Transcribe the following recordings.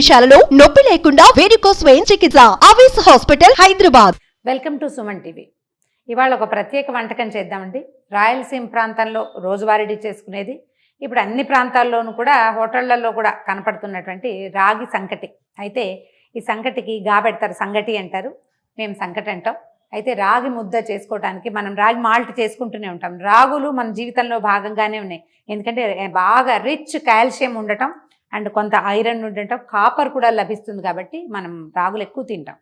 నిమిషాలలో నొప్పి లేకుండా వేడికోస్ వెయిన్ చికిత్స. ఆవేశ hospital, Hyderabad. Welcome to Suman TV. ఇవాళ ఒక ప్రత్యేక వంటకం చేద్దామండి. రాయలసీమ ప్రాంతంలో రోజువారీ చేసుకునేది, ఇప్పుడు అన్ని ప్రాంతాల్లోనూ కూడా హోటళ్లలో కూడా కనపడుతున్నటువంటి రాగి సంకటి. అయితే ఈ సంకటికి పెడతారు, సంగటి అంటారు, మేము సంకటి అంటాం. అయితే రాగి ముద్ద చేసుకోవడానికి మనం రాగి మాల్ట్ చేసుకుంటూనే ఉంటాం. రాగులు మన జీవితంలో భాగంగానే ఉన్నాయి. ఎందుకంటే బాగా రిచ్ కాల్షియం ఉండటం అండ్ కొంత ఐరన్ ఉండటం, కాపర్ కూడా లభిస్తుంది కాబట్టి మనం రాగులు ఎక్కువ తింటాం.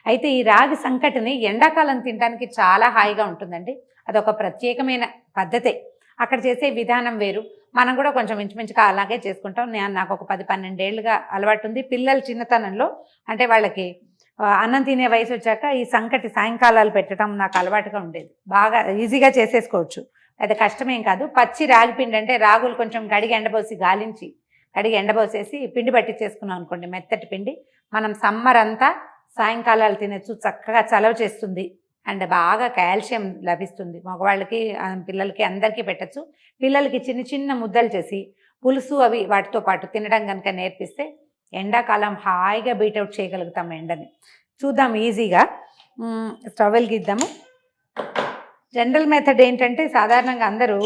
అయితే ఈ రాగి సంకటిని ఎండాకాలం తినడానికి చాలా హాయిగా ఉంటుందండి. అదొక ప్రత్యేకమైన పద్ధతే. అక్కడ చేసే విధానం వేరు, మనం కూడా కొంచెం ఇంచుమించుగా అలాగే చేసుకుంటాం. నాకు ఒక 10-12 ఏళ్ళుగా అలవాటు ఉంది. పిల్లలు చిన్నతనంలో అంటే వాళ్ళకి అన్నం తినే వయసు వచ్చాక ఈ సంకటి సాయంకాలాలు పెట్టడం నాకు అలవాటుగా ఉండేది. బాగా ఈజీగా చేసేసుకోవచ్చు, అది కష్టమేం కాదు. పచ్చి రాగి పిండి అంటే రాగులు కొంచెం కడిగి ఎండబోసేసి పిండి పట్టించేసుకున్నాం అనుకోండి, మెత్తటి పిండి. మనం సమ్మర్ అంతా సాయంకాలాలు తినచ్చు, చక్కగా చలవ చేస్తుంది అండ్ బాగా కాల్షియం లభిస్తుంది. మగవాళ్ళకి పిల్లలకి అందరికీ పెట్టచ్చు. పిల్లలకి చిన్న చిన్న ముద్దలు చేసి పులుసు అవి వాటితో పాటు తినడం కనుక నేర్పిస్తే ఎండాకాలం హాయిగా బీటౌట్ చేయగలుగుతాం ఎండని. చూద్దాం ఈజీగా. స్టవ్ వెలిగిద్దాము. జనరల్ మెథడ్ ఏంటంటే సాధారణంగా అందరూ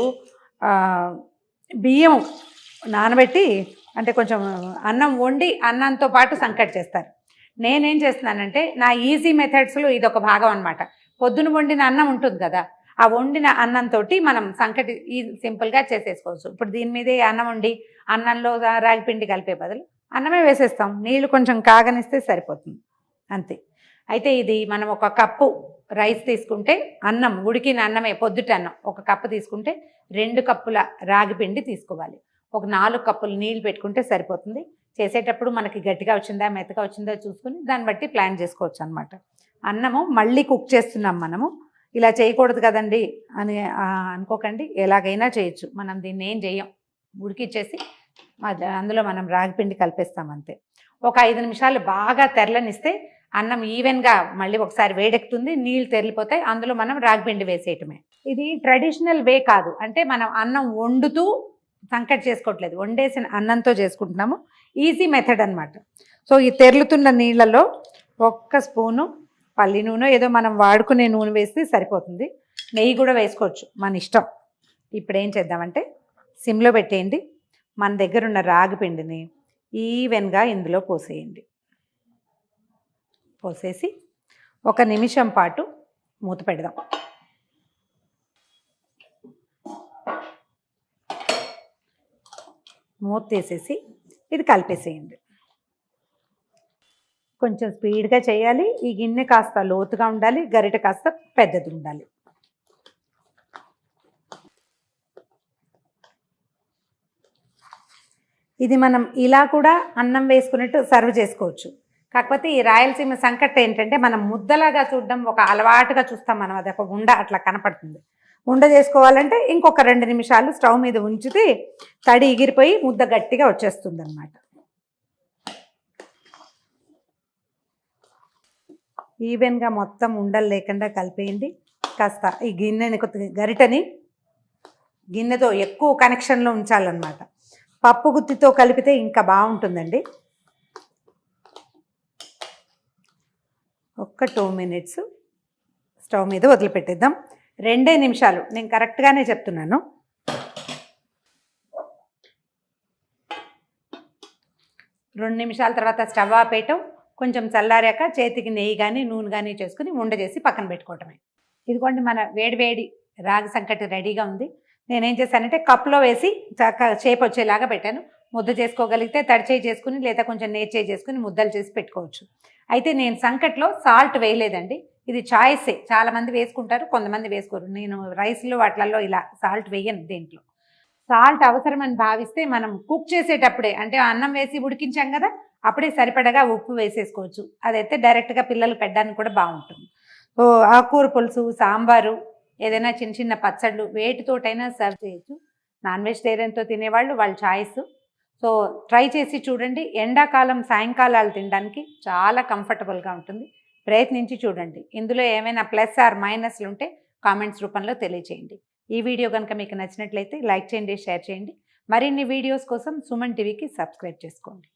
బియ్యం నానబెట్టి అంటే కొంచెం అన్నం వండి అన్నంతో పాటు సంకటి చేస్తారు. నేనేం చేస్తున్నానంటే నా ఈజీ మెథడ్స్లో ఇదొక భాగం అనమాట. పొద్దున వండిన అన్నం ఉంటుంది కదా, ఆ వండిన అన్నంతో మనం సంకటి సింపుల్గా చేసేసుకోవచ్చు. ఇప్పుడు దీని మీదే అన్నం వండి అన్నంలో రాగి పిండి కలిపే బదులు అన్నమే వేసేస్తాం, నీళ్ళు కొంచెం కాగనిస్తే సరిపోతుంది, అంతే. అయితే ఇది మనం ఒక కప్పు రైస్ తీసుకుంటే, అన్నం ఉడికిన అన్నమే పొద్దుట అన్నం ఒక కప్పు తీసుకుంటే 2 కప్పుల రాగి పిండి తీసుకోవాలి. ఒక 4 కప్పులు నీళ్ళు పెట్టుకుంటే సరిపోతుంది. చేసేటప్పుడు మనకి గట్టిగా వచ్చిందా మెత్తగా వచ్చిందో చూసుకుని దాన్ని బట్టి ప్లాన్ చేసుకోవచ్చు అనమాట. అన్నము మళ్ళీ కుక్ చేస్తున్నాం మనము, ఇలా చేయకూడదు కదండి అని అనుకోకండి, ఎలాగైనా చేయొచ్చు. మనం దీన్ని ఏం చేయం, ఉడికిచ్చేసి అందులో మనం రాగిపిండి కలిపేస్తాం అంతే. ఒక 5 నిమిషాలు బాగా తెరలనిస్తే అన్నం ఈవెన్గా మళ్ళీ ఒకసారి వేడెక్కుతుంది, నీళ్ళు తెరిలిపోతాయి, అందులో మనం రాగిపిండి వేసేయటమే. ఇది ట్రెడిషనల్ వే కాదు, అంటే మనం అన్నం వండుతూ సంకటి చేసుకోవట్లేదు, వండేసిన అన్నంతో చేసుకుంటున్నాము. ఈజీ మెథడ్ అనమాట. సో ఈ తెరులుతున్న నీళ్ళలో 1 స్పూను పల్లి నూనె, ఏదో మనం వాడుకునే నూనె వేస్తే సరిపోతుంది. నెయ్యి కూడా వేసుకోవచ్చు, మన ఇష్టం. ఇప్పుడు ఏం చేద్దామంటే సిమ్లో పెట్టేయండి. మన దగ్గర ఉన్న రాగి పిండిని ఈవెన్గా ఇందులో పోసేయండి. పోసేసి 1 నిమిషం పాటు మూత పెడదాం. మూత తీసేసి ఇది కలిపేసేయండి. కొంచెం స్పీడ్గా చేయాలి. ఈ గిన్నె కాస్త లోతుగా ఉండాలి, గరిట కాస్త పెద్దది ఉండాలి. ఇది మనం ఇలా కూడా అన్నం వేసుకున్నట్టు సర్వ్ చేసుకోవచ్చు. కాకపోతే ఈ రాయలసీమ సంకటి ఏంటంటే మనం ముద్దలాగా చూడడం ఒక అలవాటుగా చూస్తాం మనం, అది ఒక ఉండ అట్లా కనపడుతుంది. ఉండ చేసుకోవాలంటే ఇంకొక 2 నిమిషాలు స్టవ్ మీద ఉంచితే తడి ఎగిరిపోయి ముద్ద గట్టిగా వచ్చేస్తుంది అన్నమాట. ఈవెన్గా మొత్తం ఉండలు లేకుండా కలిపేయండి. కాస్త ఈ గరిటని గిన్నెతో ఎక్కువ కనెక్షన్లో ఉంచాలన్నమాట. పప్పు గుత్తితో కలిపితే ఇంకా బాగుంటుందండి. ఒక్క 2 మినిట్స్ స్టవ్ మీద వదిలిపెట్టేద్దాం. 2 నిమిషాలు, నేను కరెక్ట్గానే చెప్తున్నాను. రెండు నిమిషాల తర్వాత స్టవ్ ఆపేయటం, కొంచెం చల్లారాక చేతికి నెయ్యి కానీ నూనె కానీ చేసుకుని ఉండ చేసి పక్కన పెట్టుకోవటమే. ఇదిగోండి మన వేడి రాగి సంకటి రెడీగా ఉంది. నేనేం చేశానంటే కప్లో వేసి షేప్ వచ్చేలాగా పెట్టాను. ముద్ద చేసుకోగలిగితే తడి చేయి చేసుకుని లేదా కొంచెం నేతి చేయి చేసుకుని ముద్దలు చేసి పెట్టుకోవచ్చు. అయితే నేను సంకట్లో సాల్ట్ వేయలేదండి, ఇది చాయిసే. చాలామంది వేసుకుంటారు, కొంతమంది వేసుకోరు. నేను రైస్లో వాటిల్లో ఇలా సాల్ట్ వేయను. దీంట్లో సాల్ట్ అవసరమని భావిస్తే మనం కుక్ చేసేటప్పుడే, అంటే అన్నం వేసి ఉడికించాం కదా, అప్పుడే సరిపడగా ఉప్పు వేసేసుకోవచ్చు. అదైతే డైరెక్ట్గా పిల్లలు పెట్టడానికి కూడా బాగుంటుంది. సో ఆకుకూర పులుసు, సాంబారు, ఏదైనా చిన్న చిన్న పచ్చళ్ళు వేటితోటైనా సర్వ్ చేయొచ్చు. నాన్ వెజిటేరియన్తో తినేవాళ్ళు వాళ్ళ చాయిస్. సో ట్రై చేసి చూడండి. ఎండాకాలం సాయంకాలాలు తినడానికి చాలా కంఫర్టబుల్గా ఉంటుంది. ప్రయత్నించి చూడండి. ఇందులో ఏమైనా ప్లస్ ఆర్ మైనస్లు ఉంటే కామెంట్స్ రూపంలో తెలియచేయండి. ఈ వీడియో కనుక మీకు నచ్చినట్లయితే లైక్ చేయండి, షేర్ చేయండి. మరిన్ని వీడియోస్ కోసం సుమన్ టీవీకి సబ్స్క్రైబ్ చేసుకోండి.